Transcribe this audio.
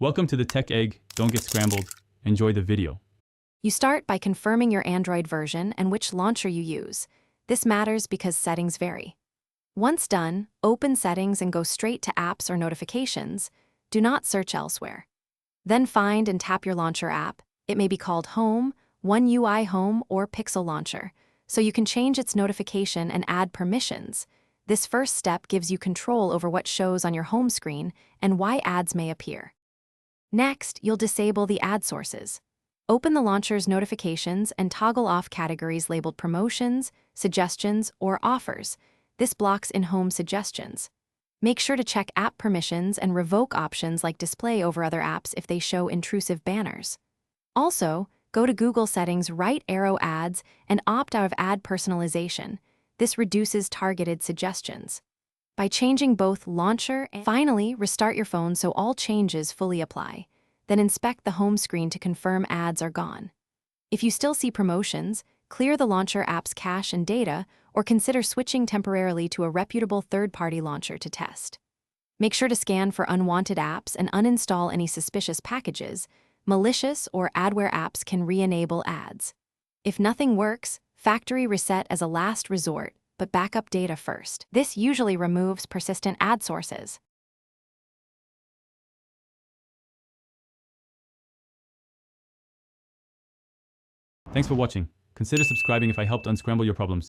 Welcome to the Tech Egg. Don't get scrambled. Enjoy the video. You start by confirming your Android version and which launcher you use. This matters because settings vary. Once done, open Settings and go straight to Apps or Notifications. Do not search elsewhere. Then find and tap your launcher app. It may be called Home, One UI Home, or Pixel Launcher, so you can change its notification and add permissions. This first step gives you control over what shows on your home screen and why ads may appear. Next, you'll disable the ad sources. Open the launcher's notifications and toggle off categories labeled Promotions, Suggestions, or Offers. This blocks in-home suggestions. Make sure to check app permissions and revoke options like Display over other apps if they show intrusive banners. Also, go to Google Settings, right arrow Ads, and opt out of ad personalization. This reduces targeted suggestions. By changing both launcher and finally, restart your phone so all changes fully apply. Then inspect the home screen to confirm ads are gone. If you still see promotions, clear the launcher app's cache and data, or consider switching temporarily to a reputable third-party launcher to test. Make sure to scan for unwanted apps and uninstall any suspicious packages. Malicious or adware apps can re-enable ads. If nothing works, factory reset as a last resort, but backup data first. This usually removes persistent ad sources. Thanks for watching. Consider subscribing if I helped unscramble your problems.